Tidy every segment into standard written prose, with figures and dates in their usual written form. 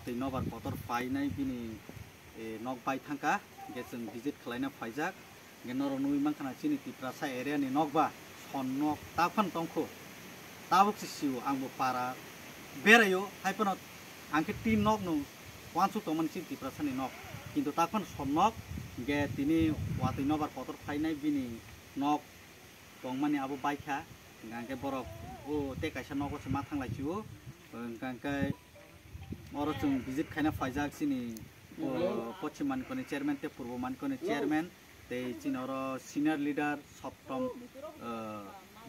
watui nobar potor painai bini nok bai thangka ge जों visit khlaina phaijak ge norok nui mankhana chini tiprasa area ni nokba son nok tafan tongkho tabuk siu angbo para berayo haipano angke tin nok no wansu toman chini tiprasa ni nok kintu tafan son nok ge tini watui nobar potor painai bini nok tongmani abo baikha angke borok o te kaisa nogo se mathang laichiu angke oro जों visit khaina phaijak chini पश्चिम मानकोनी chairman ते पूर्व मानकोनी chairman ते चिनरो senior leader सप्तम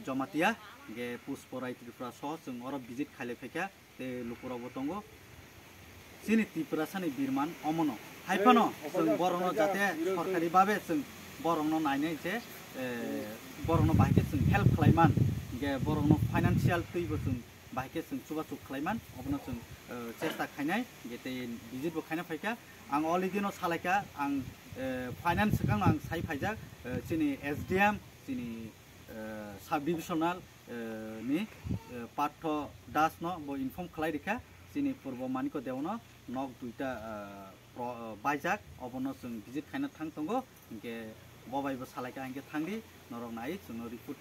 जमातिया गे पुष्पराय त्रिपुरा सह जों अरो visit खाले फेका ते लुकुरा बतंगो चिनि त्रिपुरा सानि बिरमान अमनो हाइफानो जों बरनो जाते सरकारि भाबे जों बरनो नायनाय जे बरनो बाहायके जों हेल्प खालायमान गे बरनो फाइनान्शियल तैबो जों बाहायके जों सुबासुक खालायमान अबनो जों चेष्टा खायनाय गेते विजिट बो खायना फैका आं अलरेडिनो सालायका आं फाइनान्स सिगां आं साइ फाइजाक चिनि एसडीएम चिनि सब डिविजनल नि पार्थ दास न बो इनफर्म खालाय दिखा चिनि पूर्व मानिको देवनो नक दुइटा बाइजाक अबनो जों विजिट खायना थां तंगो इनके बबाइबो सालायका आंके थांदि नरक नाय जों रिपोर्ट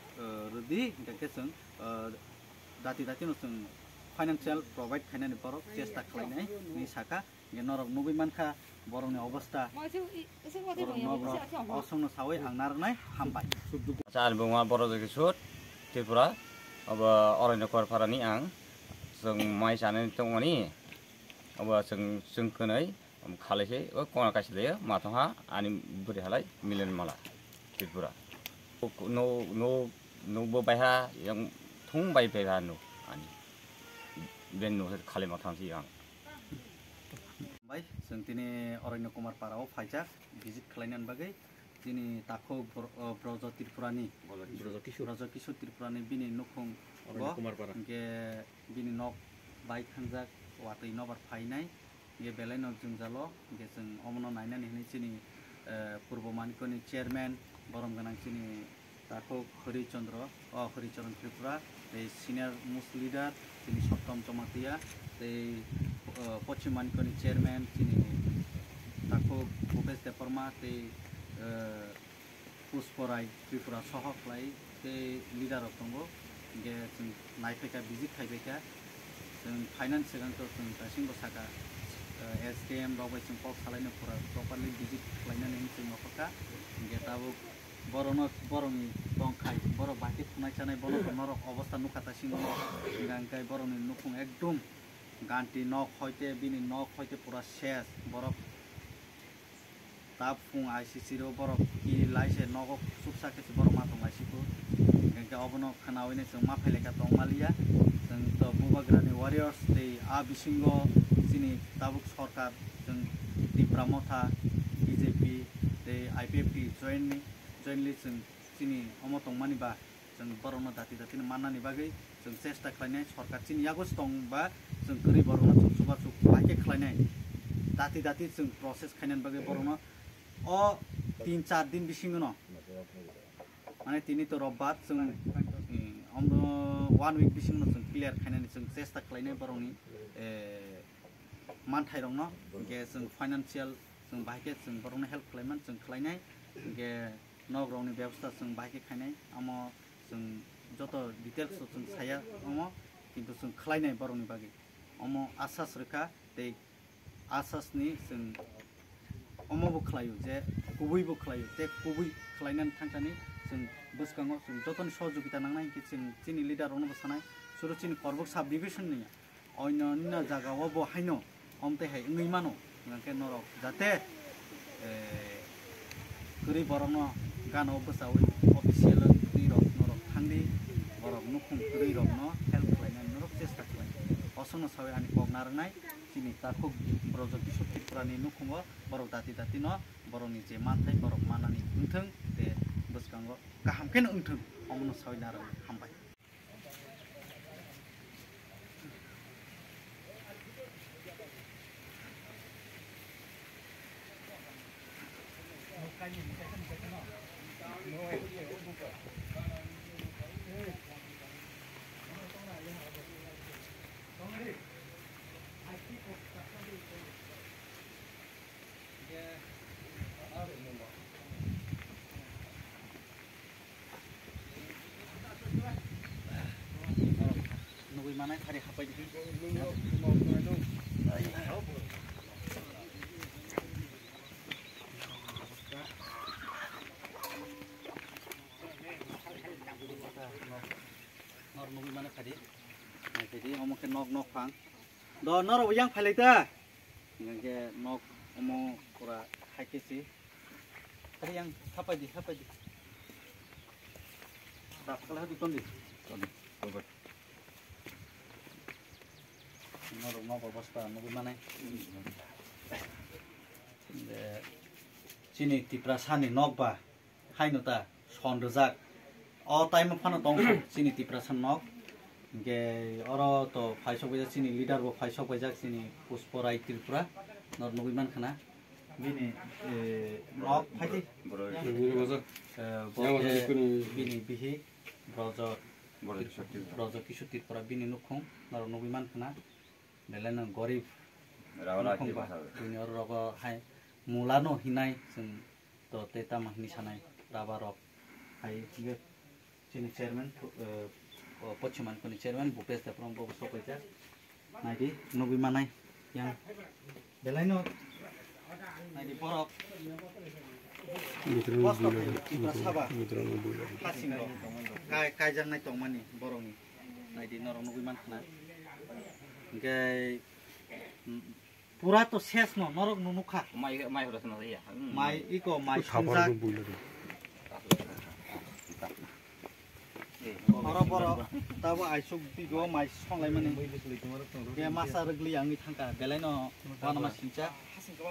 रुदि इनके जों दाति दाति न जों फाइनान्शियल प्रोवाइड खायनानि बरक चेष्टा खालायनाय नि साका नरक नुबि मानखा बरंनि अवस्था असंनो सावै हांनारनाय हामबाय चार बुङा बर' जगिसुत त्रिपुरा अब अरण्य करफारानि आं जों माइ जानो दंमोनि अब जों खोनै खालायसै कोना कासिले माथहा आनि बुरि हालाय मिलन माला त्रिपुरा नो बायहा yang थुं बाय बेहा नु आनि बेन नु खाले माथांसि आं बाय जों दिनै अरण्य कुमार पाराव फाइजाक विजिट खालायनानै बागै दिनै ताखौ ब्रज त्रिपुरानि ब्रज किशोर त्रिपुरानि बिनि नखुं गे बिनि नक बाय थांजाक वातै नबार फाइनाय गे बेलाय नक जों जालो गे जों अमनो नायनानै हिनि चिनि पूर्व मानिकोनि चेयरमैन बरम गोनां चिनि ताखौ Haricharan Tripura senior most leader चिनि सप्तम जमातिया पश्चिम मानिकोनी चेयरमैन चिनि ताको भूपेश देपरमा ते पुष्पराय त्रिपुरा सह खालाय ते लीडर दंगो गे जों नायफैका विजिट खायफैका जों फाइनान्स सिगांथ' जों दासिमबो साका एसडीएम रावबाय जों कल खालायनो प्रपारलि विजिट खालायनानै जों नखरका गे दाबो बर'नि दंखाय बर' बाहायके खुनाय जानाय बर' अवस्था नुखातासिनो गांखाय बर'नि नुखुं एकदम गांटी नक हयते बिनि नक हयते पूरा शेष बरफ ताप फुं आईसीसी रो बरफ की लाइसे नक सुबसा के बरफ माथं लाइसिखौ गांके अबनो खानावैने जों मा फैलायका दंमालिया जों तो बुबाग्रानि वारियर्स ते आ बिसिंगो चिनि ताबुक सरकार जों त्रिपुरा मथा बीजेपी ते आईपीएफटी जॉइनली जों चिनि अमो तंमानि बा जों बरनो दाति दातिनो माननानि बागै जों चेष्टा खालायनाय सरकार चिनि यागोस दंबा जों गोरि बरनो जों सुबासुक बाहायके खालायनाय दाति जों प्रसेस खायनानि बागै बरनो अ 3-4 दिन बिसिङो न माने तिनि तो रबबार जों अमनो 1 वीक बिसिङो जों क्लियर खायनानि जों चेष्टा खालायनाय बरनि मानथाय दं न गे जों फाइनान्शियल जों बाहायके जों बरनो हेल्प खालायमान जों खालायनाय गे नगरावनि व्यवस्था जों बाहायके खायनाय अमो जों जत डिटेल्स जों साया अमो किन्तु जों खालायनाय बरनि बागै अमो आसास रोखा ते आसासनि जों अमोबो खालायो जे गुबैबो खालायो ते गुबै खालायनानै थांखानि जों बुसकाङाव जों जतन सहयोगिता नांनाय जों चिनि लिडारावनो बसानाय सुरु चिनि करबक साब डिभिजननि अन्य जागायाव बहायनो अमते हाय ngै मानो गांके नरक जाते गोरि बरनो गानो बसावै अफिसियेल दै नरक थांदि बरक नुखुं गोरि रकनो हेल्प खालायनाय नरक चेष्टा खालाय असनो सावै आनि कगनारनाय चिनि ताखौ ब्रज किशोर त्रिपुरानि नुखुङो बरक दाति न बरनि जे मानथाय बरक मानानि उनथों ते बुसकाङो गाहामखेन उनथों अमनो सावै नार हामबाय mana hari apa itu? Nor nunggu mana tadi? Nah jadi ngomong ke nok pang. Do nor yang paling dah. Yang ke nok ngomong pura hake sih. Tadi yang apa di? Tak kalah tu tondi. Nor bos pa nunggu mana? Sini tiprasani nok ba. Hai nota sondozak. Oh time apa tong sini tiprasan nok. Ge oro to faisok bejak sini leader bo faisok bejak sini puspora itirpura nor nugiman khana bini nok faiti bini bihi brojo kisu tirpura bini nukhong nor nugiman khana belena gorib bini oro rogo hai mulano hinai sing to teta mahni sanai rabarok hai ge sini chairman Pochinman kuni chairman Bhupesh Dapram Babu Sopaja nadi nubi manai yang belaino nadi porok posto iprasaba hasingo kai jang nai tongmani borongi nadi norong nubi man khana gai pura to ses no norok nunukha mai horas na iya mai iko mai sunjak Orang tahu aisuk video mai songlai mana dia masa regli yang itangka beleno wana masinca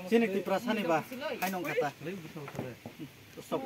sini tiprasani ba hai nong kata stop